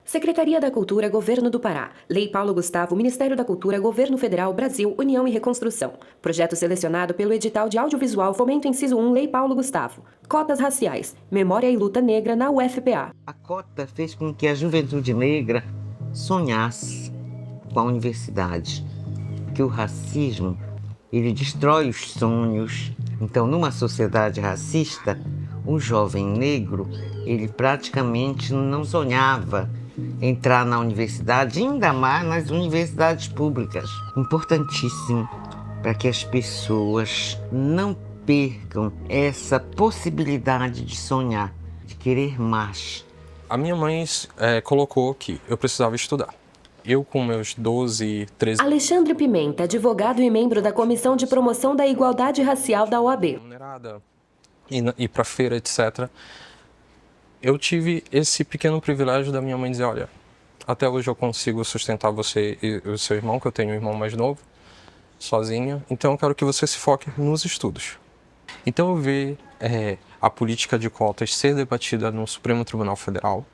Secretaria da Cultura, Governo do Pará. Lei Paulo Gustavo, Ministério da Cultura, Governo Federal, Brasil, União e Reconstrução. Projeto selecionado pelo edital de audiovisual Fomento Inciso 1, Lei Paulo Gustavo. Cotas raciais. Memória e luta negra na UFPA. A cota fez com que a juventude negra sonhasse com a universidade. Que o racismo, ele destrói os sonhos. Então, numa sociedade racista, o jovem negro, ele praticamente não sonhava entrar na universidade, ainda mais nas universidades públicas. Importantíssimo para que as pessoas não percam essa possibilidade de sonhar, de querer mais. A minha mãe colocou que eu precisava estudar. Eu, com meus 12, 13... Alexandre Pimenta, advogado e membro da Comissão de Promoção da Igualdade Racial da OAB. Ir para feira, etc. Eu tive esse pequeno privilégio da minha mãe dizer, olha, até hoje eu consigo sustentar você e o seu irmão, que eu tenho um irmão mais novo, sozinha, então eu quero que você se foque nos estudos. Então eu vi a política de cotas ser debatida no Supremo Tribunal Federal.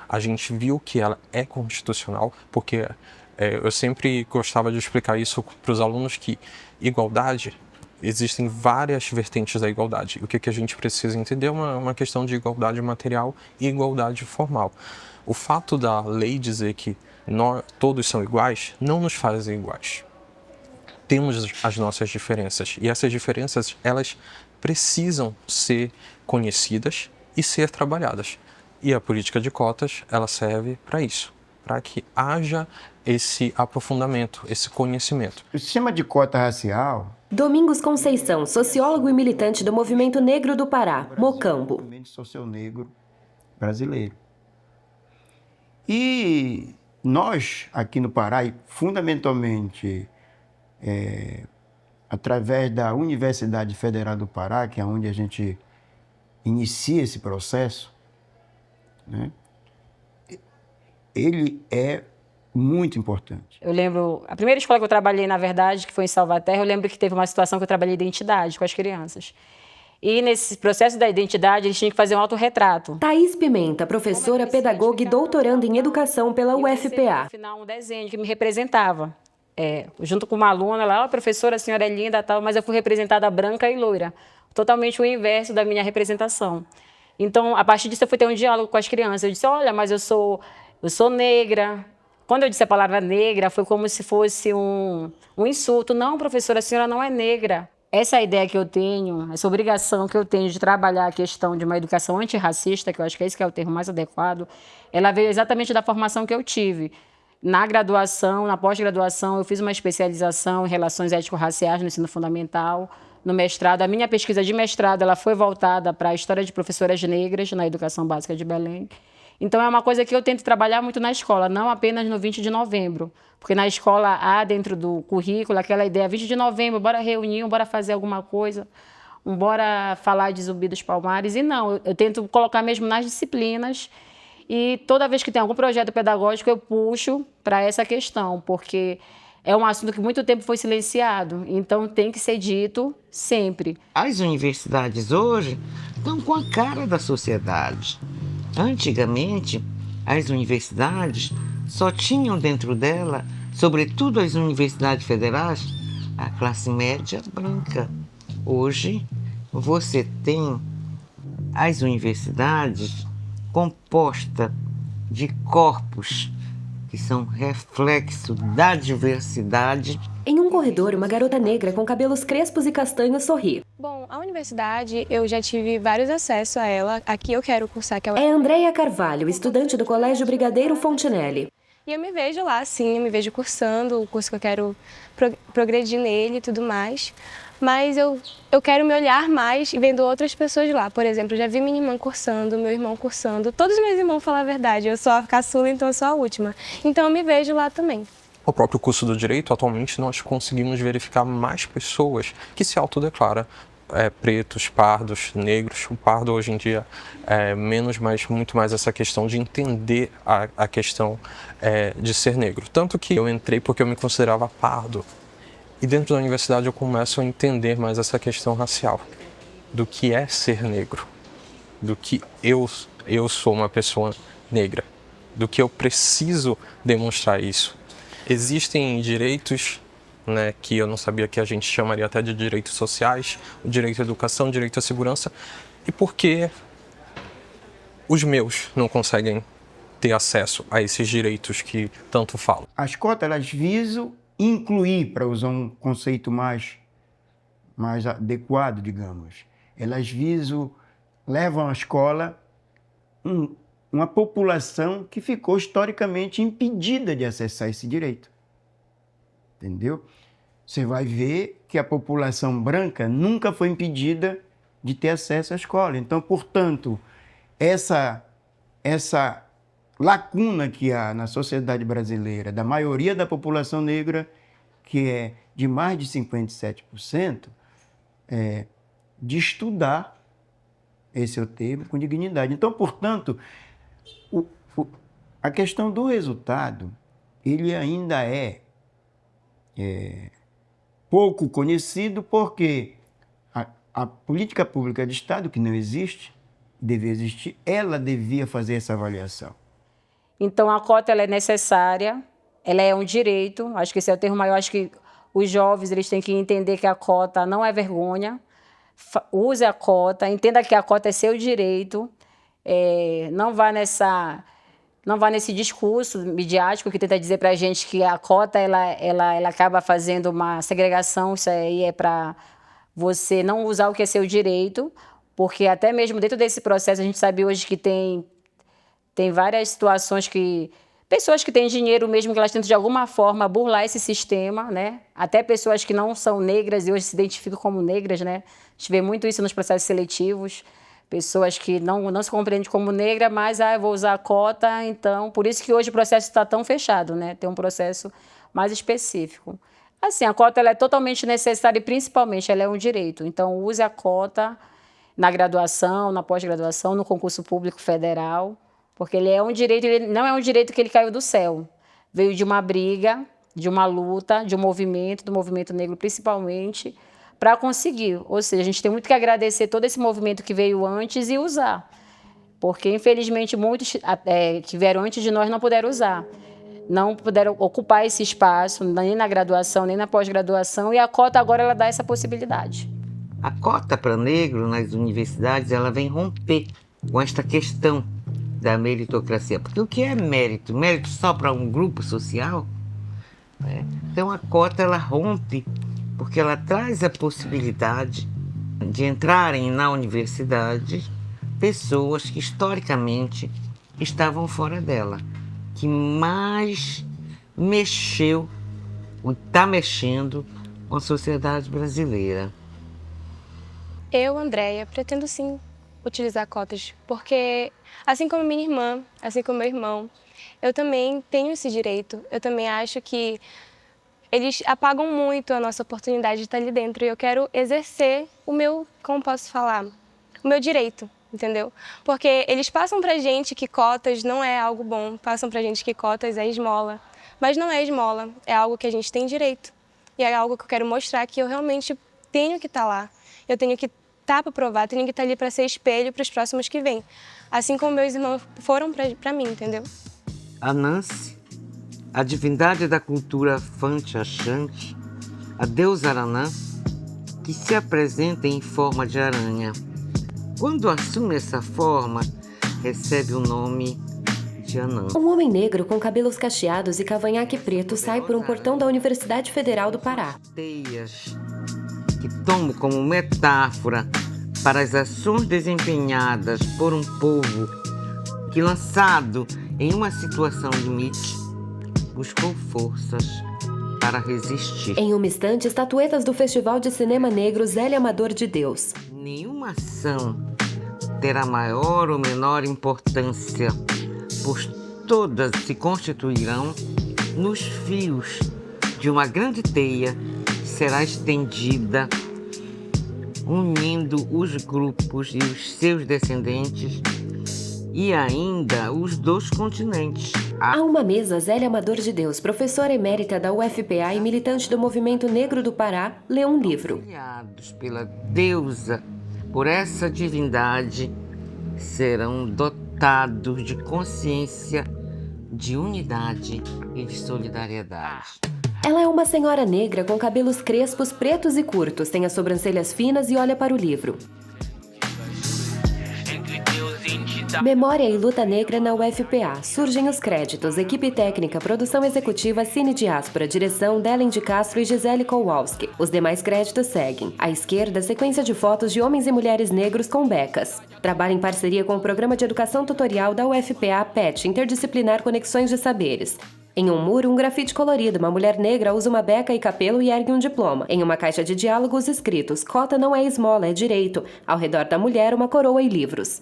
A gente viu que ela é constitucional, porque eu sempre gostava de explicar isso para os alunos que igualdade, existem várias vertentes da igualdade. O que a gente precisa entender é uma questão de igualdade material e igualdade formal. O fato da lei dizer que todos são iguais não nos faz iguais. Temos as nossas diferenças e essas diferenças elas precisam ser conhecidas e ser trabalhadas. E a política de cotas ela serve para isso, para que haja esse aprofundamento, esse conhecimento. O sistema de cota racial... Domingos Conceição, sociólogo e militante do Movimento Negro do Pará, Mocambo. Movimento socio-negro brasileiro. E nós, aqui no Pará, e fundamentalmente através da Universidade Federal do Pará, que é onde a gente inicia esse processo, né? Ele é muito importante. Eu lembro, a primeira escola que eu trabalhei, na verdade, que foi em Salvaterra, eu lembro que teve uma situação que eu trabalhei identidade com as crianças. E nesse processo da identidade, eles tinham que fazer um autorretrato. Thaís Pimenta, professora, pedagoga e doutoranda em educação pela UFPA. No final, um desenho que me representava. Junto com uma aluna lá, professora, a senhora é linda e tal, mas eu fui representada branca e loira. Totalmente o inverso da minha representação. Então, a partir disso, eu fui ter um diálogo com as crianças. Eu disse, olha, mas eu sou negra. Quando eu disse a palavra negra, foi como se fosse um insulto. Não, professora, a senhora não é negra. Essa ideia que eu tenho, essa obrigação que eu tenho de trabalhar a questão de uma educação antirracista, que eu acho que esse que é o termo mais adequado, ela veio exatamente da formação que eu tive. Na graduação, na pós-graduação, eu fiz uma especialização em relações étnico-raciais no ensino fundamental. No mestrado, a minha pesquisa de mestrado ela foi voltada para a história de professoras negras na educação básica de Belém. Então, é uma coisa que eu tento trabalhar muito na escola, não apenas no 20 de novembro. Porque na escola há, dentro do currículo, aquela ideia, 20 de novembro, bora reunir, bora fazer alguma coisa, bora falar de Zumbi dos Palmares. E não, eu tento colocar mesmo nas disciplinas. E toda vez que tem algum projeto pedagógico, eu puxo para essa questão, porque é um assunto que muito tempo foi silenciado. Então, tem que ser dito sempre. As universidades hoje estão com a cara da sociedade. Antigamente, as universidades só tinham dentro dela, sobretudo as universidades federais, a classe média branca. Hoje, você tem as universidades compostas de corpos que são reflexo da diversidade. Em um corredor, uma garota negra com cabelos crespos e castanhos sorri. Bom, a universidade, eu já tive vários acessos a ela. Aqui eu quero cursar, que é Andréia Carvalho, estudante do Colégio Brigadeiro Fontinelli. E eu me vejo lá, sim, eu me vejo cursando o curso que eu quero progredir nele e tudo mais. Mas eu quero me olhar mais e vendo outras pessoas lá. Por exemplo, eu já vi minha irmã cursando, meu irmão cursando. Todos os meus irmãos, falar a verdade, eu sou a caçula, então eu sou a última. Então eu me vejo lá também. O próprio curso do Direito, atualmente, nós conseguimos verificar mais pessoas que se autodeclaram pretos, pardos, negros. O pardo, hoje em dia, é menos, mas muito mais essa questão de entender a questão de ser negro. Tanto que eu entrei porque eu me considerava pardo. E dentro da universidade eu começo a entender mais essa questão racial, do que é ser negro, do que eu sou uma pessoa negra. do que eu preciso demonstrar isso. Existem direitos, né, que eu não sabia que a gente chamaria até de direitos sociais, o direito à educação, o direito à segurança, e por que os meus não conseguem ter acesso a esses direitos que tanto falam? As cotas, elas visam incluir, para usar um conceito mais adequado, digamos, elas levam à escola uma população que ficou historicamente impedida de acessar esse direito. Entendeu? Você vai ver que a população branca nunca foi impedida de ter acesso à escola. Então, portanto, essa lacuna que há na sociedade brasileira, da maioria da população negra, que é de mais de 57%, de estudar, esse é o termo, com dignidade. Então, portanto, a questão do resultado, ele ainda é pouco conhecido, porque a política pública de Estado, que não existe, devia existir, ela devia fazer essa avaliação. Então, a cota ela é necessária, ela é um direito, acho que esse é o termo maior, acho que os jovens eles têm que entender que a cota não é vergonha, use a cota, entenda que a cota é seu direito, não vá nesse discurso midiático que tenta dizer para a gente que a cota ela acaba fazendo uma segregação, isso aí é para você não usar o que é seu direito, porque até mesmo dentro desse processo a gente sabe hoje que tem várias situações que pessoas que têm dinheiro mesmo, que elas tentam de alguma forma burlar esse sistema, né? Até pessoas que não são negras e hoje se identificam como negras, né? A gente vê muito isso nos processos seletivos, pessoas que não se compreendem como negra, mas eu vou usar a cota, então... Por isso que hoje o processo está tão fechado, né? Tem um processo mais específico. Assim, a cota ela é totalmente necessária e, principalmente, ela é um direito. Então, use a cota na graduação, na pós-graduação, no concurso público federal, porque ele é um direito, ele não é um direito que ele caiu do céu. Veio de uma briga, de uma luta, de um movimento, do movimento negro principalmente, para conseguir. Ou seja, a gente tem muito que agradecer todo esse movimento que veio antes e usar. Porque, infelizmente, muitos que vieram antes de nós não puderam usar. Não puderam ocupar esse espaço, nem na graduação, nem na pós-graduação, e a cota agora ela dá essa possibilidade. A cota para negro nas universidades, ela vem romper com esta questão da meritocracia. Porque o que é mérito? Mérito só para um grupo social? Então a cota ela rompe, porque ela traz a possibilidade de entrarem na universidade pessoas que historicamente estavam fora dela, que mais mexeu, ou está mexendo com a sociedade brasileira. Eu, Andréia, pretendo sim utilizar cotas, porque assim como minha irmã, assim como meu irmão, eu também tenho esse direito. Eu também acho que eles apagam muito a nossa oportunidade de estar ali dentro e eu quero exercer o meu, como posso falar, o meu direito, entendeu? Porque eles passam pra gente que cotas não é algo bom, passam pra gente que cotas é esmola, mas não é esmola, é algo que a gente tem direito e é algo que eu quero mostrar que eu realmente tenho que estar lá, eu tenho que estar para provar, tenho que estar ali para ser espelho para os próximos que vêm, assim como meus irmãos foram para mim, entendeu? A Nancy, a divindade da cultura Fanti-Axante, a deusa Aranã, que se apresenta em forma de aranha. Quando assume essa forma, recebe o nome de Anã. Um homem negro com cabelos cacheados e cavanhaque preto sai por um portão da Universidade Federal do Pará. Teias que tomo como metáfora para as ações desempenhadas por um povo que, lançado em uma situação limite, buscou forças para resistir. Em uma estante, estatuetas do Festival de Cinema Negro Zélia Amador de Deus. Nenhuma ação terá maior ou menor importância, pois todas se constituirão nos fios de uma grande teia que será estendida, unindo os grupos e os seus descendentes e ainda os dois continentes. Há uma mesa, Zélia Amador de Deus, professora emérita da UFPA e militante do Movimento Negro do Pará, lê um livro. Criados pela deusa, por essa divindade, serão dotados de consciência de unidade e de solidariedade. Ela é uma senhora negra com cabelos crespos, pretos e curtos, tem as sobrancelhas finas e olha para o livro. Memória e Luta Negra na UFPA. Surgem os créditos. Equipe técnica, produção executiva, Cine Diáspora, direção Dellen de Castro e Gisele Kowalski. Os demais créditos seguem. À esquerda, sequência de fotos de homens e mulheres negros com becas. Trabalha em parceria com o Programa de Educação Tutorial da UFPA PET, Interdisciplinar Conexões de Saberes. Em um muro, um grafite colorido. Uma mulher negra usa uma beca e capelo e ergue um diploma. Em uma caixa de diálogos escritos: cota não é esmola, é direito. Ao redor da mulher, uma coroa e livros.